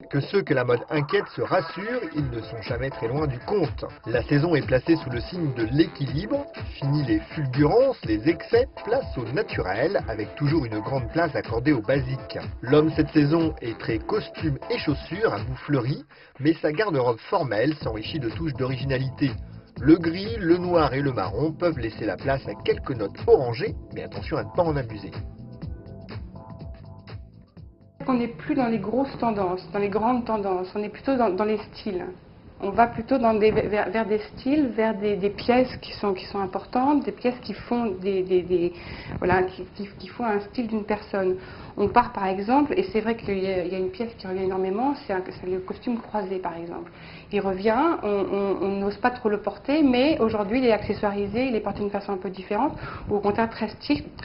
Que ceux que la mode inquiète se rassurent, ils ne sont jamais très loin du compte. La saison est placée sous le signe de l'équilibre. Fini les fulgurances, les excès, place au naturel, avec toujours une grande place accordée au basique. L'homme cette saison est très costume et chaussures à bout fleuri, mais sa garde-robe formelle s'enrichit de touches d'originalité. Le gris, le noir et le marron peuvent laisser la place à quelques notes orangées, mais attention à ne pas en abuser. On n'est plus dans les grosses tendances, dans les grandes tendances, on est plutôt dans les styles. On va plutôt vers des styles, vers des pièces qui sont importantes, des pièces qui font, qui font un style d'une personne. On part par exemple, et c'est vrai qu'il y a une pièce qui revient énormément, c'est le costume croisé par exemple. Il revient, on n'ose pas trop le porter, mais aujourd'hui il est accessoirisé, il est porté d'une façon un peu différente, ou au contraire très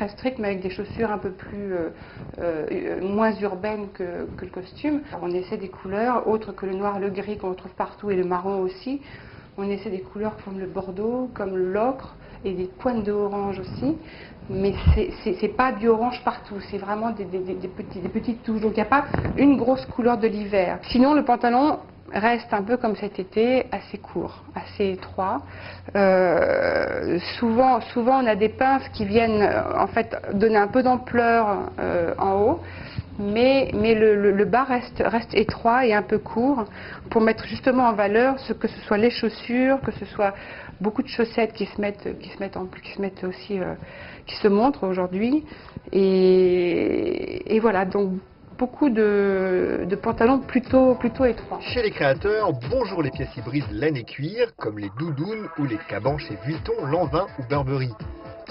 strict, mais avec des chaussures un peu plus moins urbaines que le costume. Alors, on essaie des couleurs autres que le noir, le gris qu'on retrouve partout et le marron aussi. On essaie des couleurs comme le bordeaux, comme l'ocre et des pointes de orange aussi. Mais c'est pas du orange partout, c'est vraiment des petites touches. Donc il n'y a pas une grosse couleur de l'hiver. Sinon le pantalon reste un peu comme cet été, assez court, assez étroit. Souvent on a des pinces qui viennent en fait donner un peu d'ampleur en haut. Mais le bas reste étroit et un peu court pour mettre justement en valeur que ce soit les chaussures, que ce soit beaucoup de chaussettes qui se montrent aujourd'hui. Et voilà, donc beaucoup de pantalons plutôt étroits. Chez les créateurs, bonjour les pièces hybrides laine et cuir, comme les doudounes ou les cabans chez Vuitton, Lanvin ou Burberry.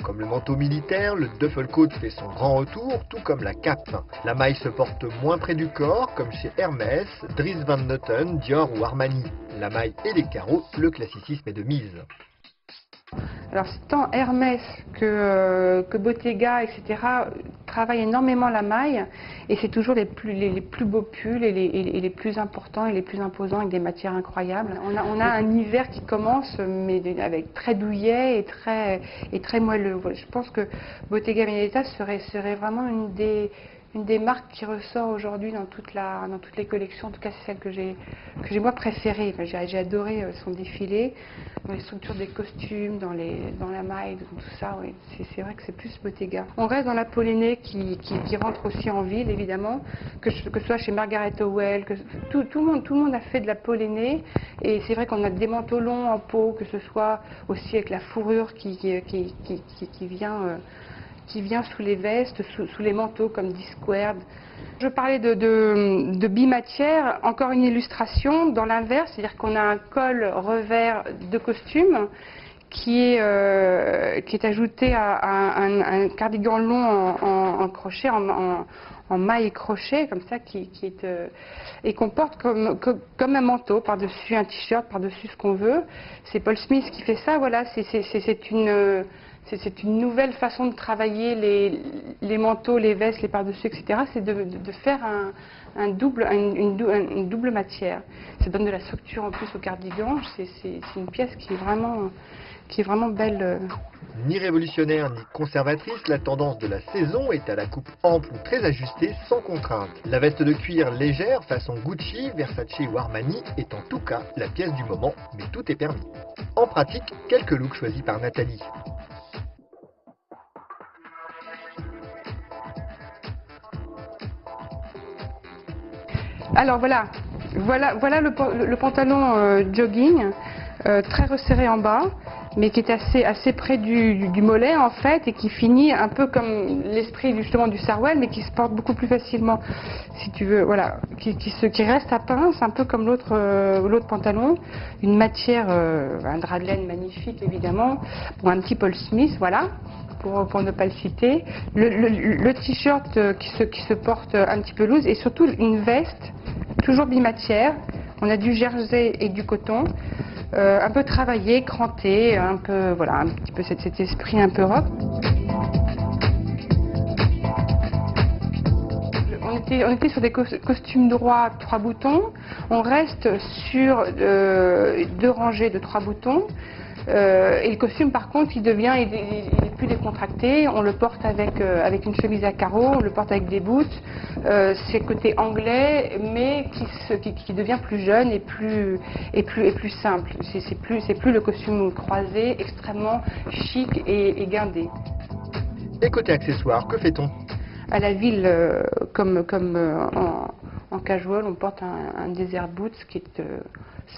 Comme le manteau militaire, le duffel coat fait son grand retour, tout comme la cape. La maille se porte moins près du corps, comme chez Hermès, Dries Van Noten, Dior ou Armani. La maille et les carreaux, le classicisme est de mise. Alors tant Hermès que Bottega, etc. travaillent énormément la maille et c'est toujours les plus beaux pulls et les plus importants et les plus imposants avec des matières incroyables. On a un hiver qui commence mais avec très douillet et très moelleux. Je pense que Bottega Veneta serait vraiment une des marques qui ressort aujourd'hui dans toutes les collections. En tout cas, c'est celle que j'ai moi préférée. Enfin, j'ai adoré son défilé, dans les structures des costumes, dans la maille, dans tout ça. Oui. C'est vrai que c'est plus Bottega. On reste dans la pollinée qui rentre aussi en ville, évidemment, que ce soit chez Margaret Howell. Tout le monde a fait de la pollinée. Et c'est vrai qu'on a des manteaux longs en peau, que ce soit aussi avec la fourrure qui vient sous les vestes, sous les manteaux comme Discord. Je parlais de bimatière, encore une illustration dans l'inverse, c'est-à-dire qu'on a un col revers de costume qui est ajouté à un cardigan long en crochet, en maille et crochet, comme ça, et qu'on porte comme un manteau par-dessus un t-shirt, par-dessus ce qu'on veut. C'est Paul Smith qui fait ça, voilà, c'est une nouvelle façon de travailler les manteaux, les vestes, les par-dessus, etc. C'est de faire une double matière. Ça donne de la structure en plus au cardigan. C'est une pièce qui est vraiment belle. Ni révolutionnaire ni conservatrice, la tendance de la saison est à la coupe ample ou très ajustée, sans contrainte. La veste de cuir légère, façon Gucci, Versace ou Armani, est en tout cas la pièce du moment, mais tout est permis. En pratique, quelques looks choisis par Nathalie. Alors voilà le pantalon jogging, très resserré en bas, mais qui est assez près du mollet en fait, et qui finit un peu comme l'esprit justement du Sarwell, mais qui se porte beaucoup plus facilement, si tu veux, voilà, qui reste à pince, un peu comme l'autre pantalon, une matière, un drap de laine magnifique évidemment, pour un petit Paul Smith, voilà. Pour ne pas le citer, le t-shirt qui se porte un petit peu loose, et surtout une veste toujours bimatière. On a du jersey et du coton, un peu travaillé, cranté, un peu voilà, un petit peu cet esprit un peu rock. On était sur des costumes droits 3 boutons. On reste sur 2 rangées de 3 boutons. Et le costume, par contre, il est plus décontracté. On le porte avec une chemise à carreaux, on le porte avec des boots. C'est côté anglais, mais qui devient plus jeune et plus simple. C'est plus le costume croisé, extrêmement chic et guindé. Et côté accessoires, que fait-on? À la ville, comme en casual, on porte un desert boots qui est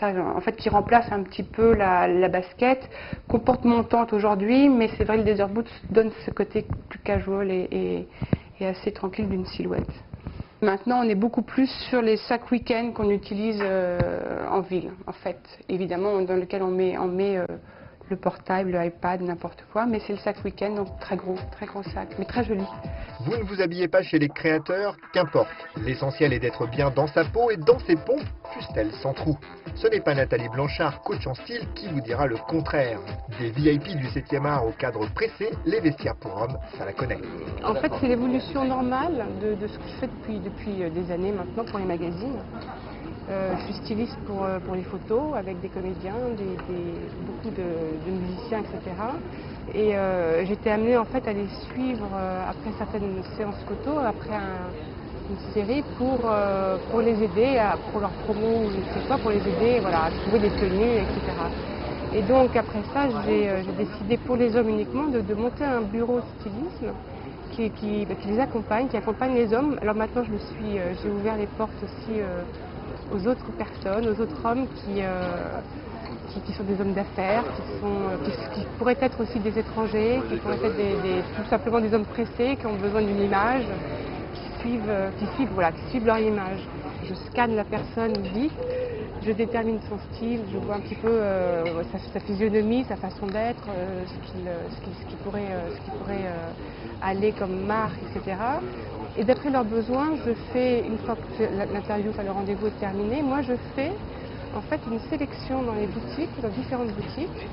en fait, qui remplace un petit peu la basket qu'on porte montante aujourd'hui, mais c'est vrai que le desert boots donne ce côté plus casual et assez tranquille d'une silhouette. Maintenant, on est beaucoup plus sur les sacs week-end qu'on utilise en ville, en fait. Évidemment, dans lequel on met le portable, le iPad, n'importe quoi, mais c'est le sac week-end, donc très gros sac, mais très joli. Vous ne vous habillez pas chez les créateurs, qu'importe. L'essentiel est d'être bien dans sa peau et dans ses pompes, fussent-elles sans trou. Ce n'est pas Nathalie Blanchard, coach en style, qui vous dira le contraire. Des VIP du 7e art au cadre pressé, les vestiaires pour hommes, ça la connaît. En fait, c'est l'évolution normale de ce que je fais depuis des années maintenant pour les magazines. Je suis styliste pour les photos avec des comédiens, beaucoup de musiciens, etc. Et j'étais amenée en fait à les suivre après certaines séances photos, après une série pour les aider, pour leur promo ou je ne sais quoi, pour les aider voilà, à trouver des tenues, etc. Et donc après ça, j'ai décidé pour les hommes uniquement de monter un bureau de stylisme qui les accompagne, qui accompagne les hommes. Alors maintenant, j'ai ouvert les portes aussi aux autres personnes, aux autres hommes qui sont des hommes d'affaires, qui pourraient être aussi des étrangers, qui pourraient être tout simplement des hommes pressés, qui ont besoin d'une image, qui suivent leur image. Je scanne la personne vite, je détermine son style, je vois un petit peu sa physionomie, sa façon d'être, ce qui pourrait aller comme marque, etc. Et d'après leurs besoins, je fais, une fois que l'interview, le rendez-vous est terminé, moi je fais en fait une sélection dans les boutiques, dans différentes boutiques,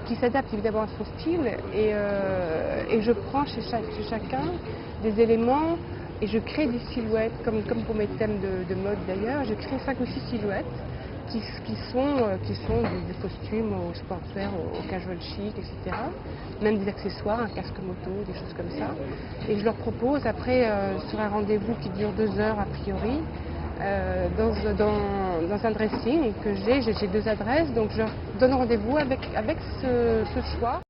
qui s'adaptent évidemment à son style et je prends chez chacun des éléments et je crée des silhouettes, comme pour mes thèmes de mode d'ailleurs, je crée 5 ou 6 silhouettes qui sont du costume au sportswear, au casual chic, etc. Même des accessoires, un casque moto, des choses comme ça. Et je leur propose après sur un rendez-vous qui dure 2 heures a priori, dans un dressing que j'ai 2 adresses, donc je leur donne rendez-vous avec ce choix.